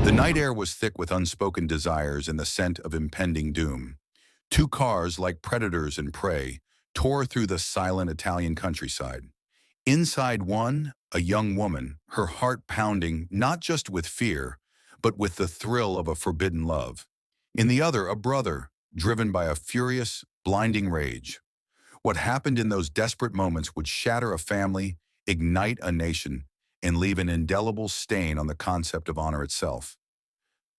The night air was thick with unspoken desires and the scent of impending doom. Two cars, like predators and prey, tore through the silent Italian countryside. Inside one, a young woman, her heart pounding not just with fear, but with the thrill of a forbidden love. In the other, a brother, driven by a furious, blinding rage. What happened in those desperate moments would shatter a family, ignite a nation, and leave an indelible stain on the concept of honor itself.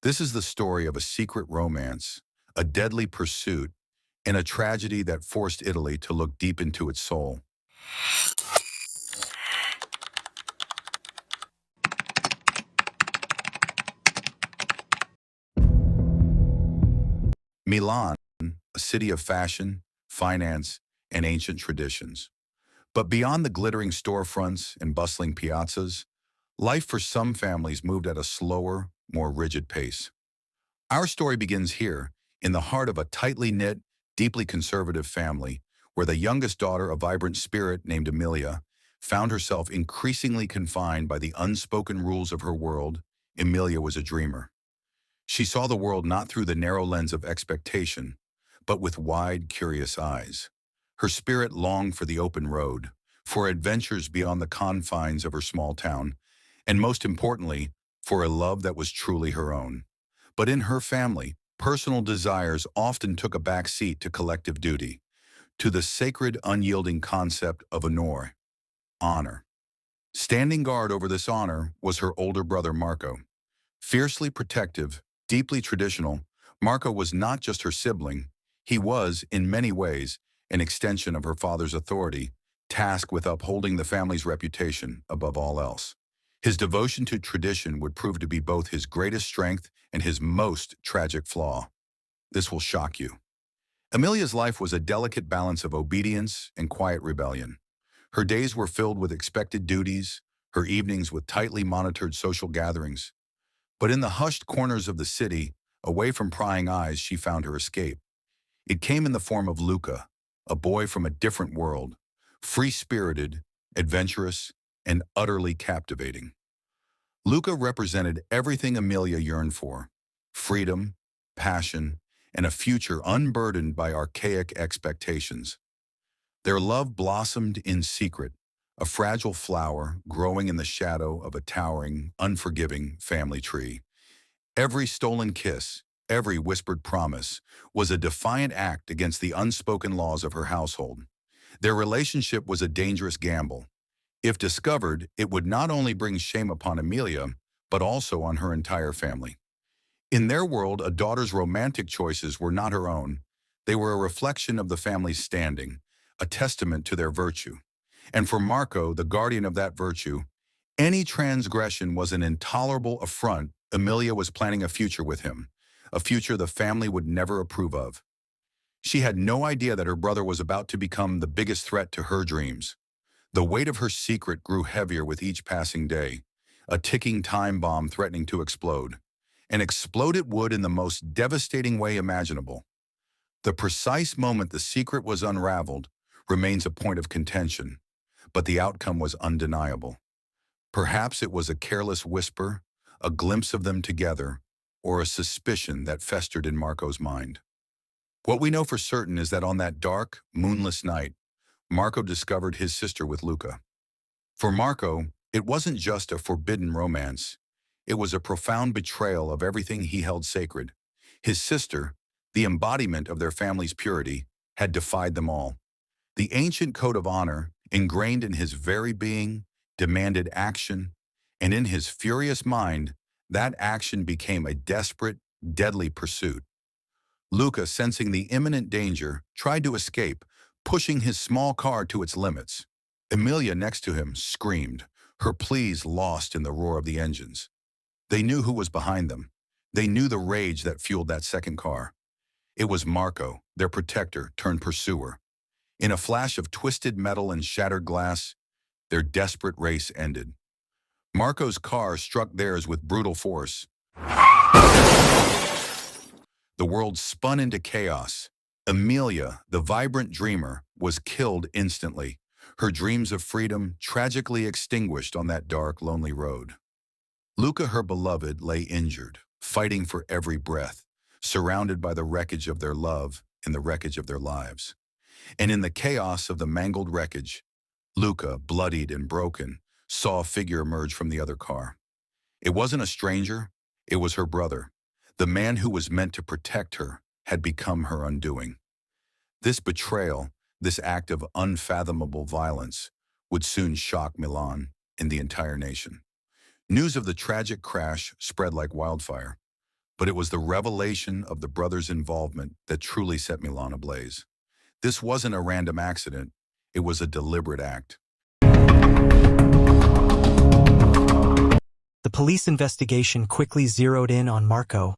This is the story of a secret romance, a deadly pursuit, and a tragedy that forced Italy to look deep into its soul. Milan, a city of fashion, finance, and ancient traditions. But beyond the glittering storefronts and bustling piazzas, life for some families moved at a slower, more rigid pace. Our story begins here, in the heart of a tightly knit, deeply conservative family, where the youngest daughter, a vibrant spirit named Emilia, found herself increasingly confined by the unspoken rules of her world. Emilia was a dreamer. She saw the world not through the narrow lens of expectation, but with wide, curious eyes. Her spirit longed for the open road, for adventures beyond the confines of her small town, and most importantly, for a love that was truly her own. But in her family, personal desires often took a back seat to collective duty, to the sacred, unyielding concept of honor. Standing guard over this honor was her older brother Marco. Fiercely protective, deeply traditional, Marco was not just her sibling. He was, in many ways, an extension of her father's authority, tasked with upholding the family's reputation above all else. His devotion to tradition would prove to be both his greatest strength and his most tragic flaw. This will shock you. Amelia's life was a delicate balance of obedience and quiet rebellion. Her days were filled with expected duties, her evenings with tightly monitored social gatherings. But in the hushed corners of the city, away from prying eyes, she found her escape. It came in the form of Luca, a boy from a different world, free-spirited, adventurous, and utterly captivating. Luca represented everything Amelia yearned for: freedom, passion, and a future unburdened by archaic expectations. Their love blossomed in secret, a fragile flower growing in the shadow of a towering, unforgiving family tree. Every stolen kiss, every whispered promise, was a defiant act against the unspoken laws of her household. Their relationship was a dangerous gamble. If discovered, it would not only bring shame upon Amelia, but also on her entire family. In their world, a daughter's romantic choices were not her own. They were a reflection of the family's standing, a testament to their virtue. And for Marco, the guardian of that virtue, any transgression was an intolerable affront. Emilia was planning a future with him, a future the family would never approve of. She had no idea that her brother was about to become the biggest threat to her dreams. The weight of her secret grew heavier with each passing day, a ticking time bomb threatening to explode. And explode it would in the most devastating way imaginable. The precise moment the secret was unraveled remains a point of contention, but the outcome was undeniable. Perhaps it was a careless whisper, a glimpse of them together, or a suspicion that festered in Marco's mind. What we know for certain is that on that dark, moonless night, Marco discovered his sister with Luca. For Marco, it wasn't just a forbidden romance. It was a profound betrayal of everything he held sacred. His sister, the embodiment of their family's purity, had defied them all. The ancient code of honor, ingrained in his very being, demanded action, and in his furious mind, that action became a desperate, deadly pursuit. Luca, sensing the imminent danger, tried to escape, pushing his small car to its limits. Emilia, next to him, screamed, her pleas lost in the roar of the engines. They knew who was behind them. They knew the rage that fueled that second car. It was Marco, their protector turned pursuer. In a flash of twisted metal and shattered glass, their desperate race ended. Marco's car struck theirs with brutal force. The world spun into chaos. Emilia, the vibrant dreamer, was killed instantly, her dreams of freedom tragically extinguished on that dark, lonely road. Luca, her beloved, lay injured, fighting for every breath, surrounded by the wreckage of their love and the wreckage of their lives. And in the chaos of the mangled wreckage, Luca, bloodied and broken, saw a figure emerge from the other car. It wasn't a stranger, it was her brother. The man who was meant to protect her had become her undoing. This betrayal, this act of unfathomable violence, would soon shock Milan and the entire nation. News of the tragic crash spread like wildfire, but it was the revelation of the brothers' involvement that truly set Milan ablaze. This wasn't a random accident, it was a deliberate act. The police investigation quickly zeroed in on Marco,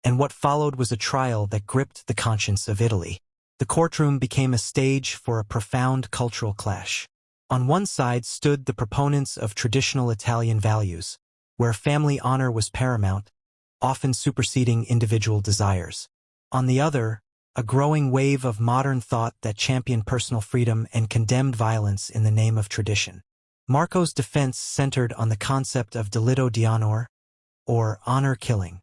and what followed was a trial that gripped the conscience of Italy. The courtroom became a stage for a profound cultural clash. On one side stood the proponents of traditional Italian values, where family honor was paramount, often superseding individual desires. On the other, a growing wave of modern thought that championed personal freedom and condemned violence in the name of tradition. Marco's defense centered on the concept of delitto d'onore, or honor killing.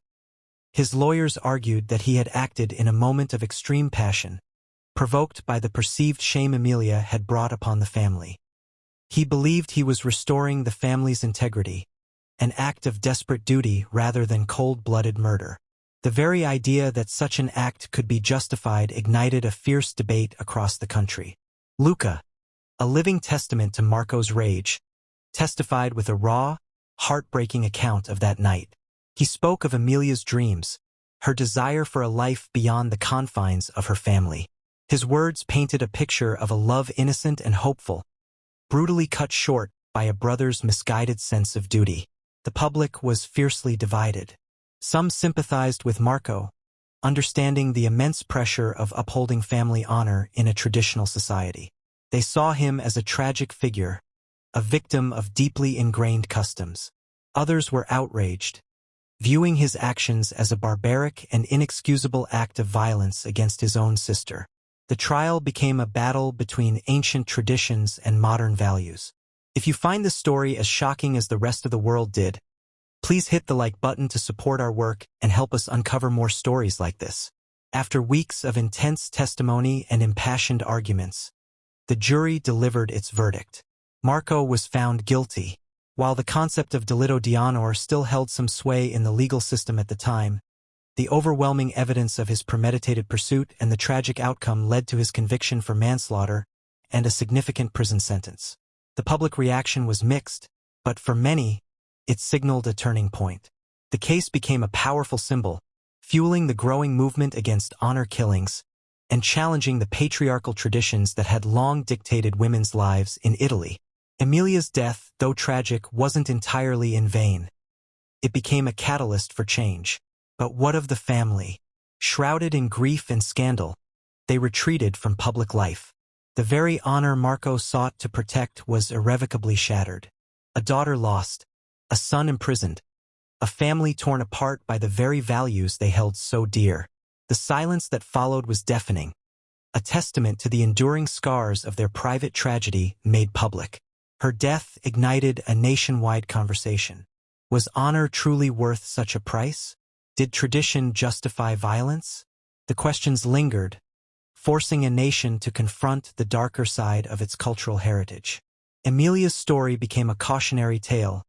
His lawyers argued that he had acted in a moment of extreme passion, provoked by the perceived shame Emilia had brought upon the family. He believed he was restoring the family's integrity, an act of desperate duty rather than cold-blooded murder. The very idea that such an act could be justified ignited a fierce debate across the country. Luca, a living testament to Marco's rage, testified with a raw, heartbreaking account of that night. He spoke of Emilia's dreams, her desire for a life beyond the confines of her family. His words painted a picture of a love innocent and hopeful, brutally cut short by a brother's misguided sense of duty. The public was fiercely divided. Some sympathized with Marco, understanding the immense pressure of upholding family honor in a traditional society. They saw him as a tragic figure, a victim of deeply ingrained customs. Others were outraged, viewing his actions as a barbaric and inexcusable act of violence against his own sister. The trial became a battle between ancient traditions and modern values. If you find this story as shocking as the rest of the world did, please hit the like button to support our work and help us uncover more stories like this. After weeks of intense testimony and impassioned arguments, the jury delivered its verdict. Marco was found guilty. While the concept of delitto d'onore still held some sway in the legal system at the time, the overwhelming evidence of his premeditated pursuit and the tragic outcome led to his conviction for manslaughter and a significant prison sentence. The public reaction was mixed, but for many, it signaled a turning point. The case became a powerful symbol, fueling the growing movement against honor killings and challenging the patriarchal traditions that had long dictated women's lives in Italy. Emilia's death, though tragic, wasn't entirely in vain. It became a catalyst for change. But what of the family? Shrouded in grief and scandal, they retreated from public life. The very honor Marco sought to protect was irrevocably shattered. A daughter lost, a son imprisoned, a family torn apart by the very values they held so dear. The silence that followed was deafening, a testament to the enduring scars of their private tragedy made public. Her death ignited a nationwide conversation. Was honor truly worth such a price? Did tradition justify violence? The questions lingered, forcing a nation to confront the darker side of its cultural heritage. Emilia's story became a cautionary tale,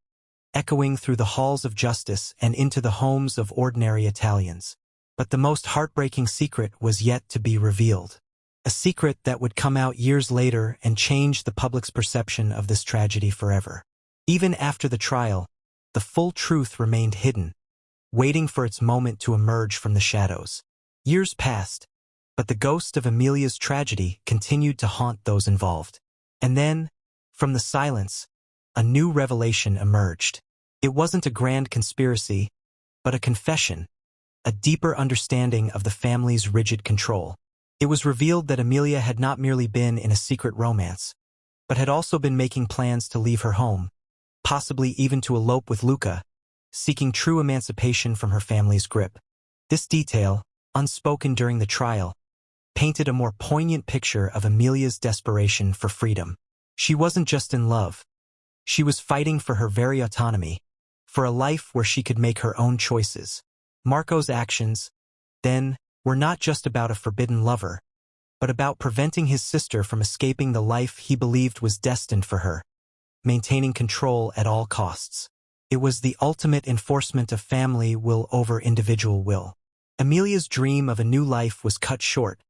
echoing through the halls of justice and into the homes of ordinary Italians. But the most heartbreaking secret was yet to be revealed. A secret that would come out years later and change the public's perception of this tragedy forever. Even after the trial, the full truth remained hidden, waiting for its moment to emerge from the shadows. Years passed, but the ghost of Emilia's tragedy continued to haunt those involved. And then, from the silence, a new revelation emerged. It wasn't a grand conspiracy, but a confession, a deeper understanding of the family's rigid control. It was revealed that Emilia had not merely been in a secret romance, but had also been making plans to leave her home, possibly even to elope with Luca, seeking true emancipation from her family's grip. This detail, unspoken during the trial, painted a more poignant picture of Emilia's desperation for freedom. She wasn't just in love. She was fighting for her very autonomy, for a life where she could make her own choices. Marco's actions, then, were not just about a forbidden lover, but about preventing his sister from escaping the life he believed was destined for her, maintaining control at all costs. It was the ultimate enforcement of family will over individual will. Emilia's dream of a new life was cut short,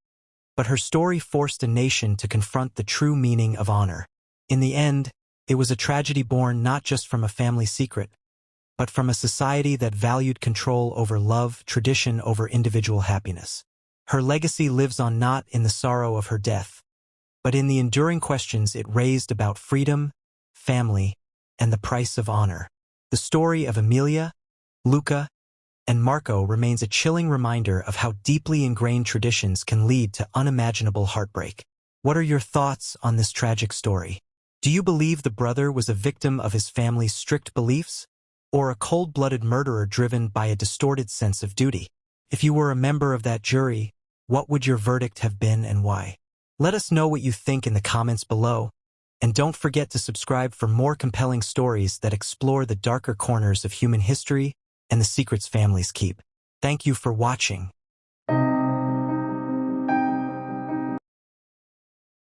but her story forced a nation to confront the true meaning of honor. In the end, it was a tragedy born not just from a family secret, but from a society that valued control over love, tradition over individual happiness. Her legacy lives on not in the sorrow of her death, but in the enduring questions it raised about freedom, family, and the price of honor. The story of Emilia, Luca, and Marco remains a chilling reminder of how deeply ingrained traditions can lead to unimaginable heartbreak. What are your thoughts on this tragic story? Do you believe the brother was a victim of his family's strict beliefs, or a cold-blooded murderer driven by a distorted sense of duty? If you were a member of that jury, what would your verdict have been and why? Let us know what you think in the comments below, and don't forget to subscribe for more compelling stories that explore the darker corners of human history and the secrets families keep. Thank you for watching.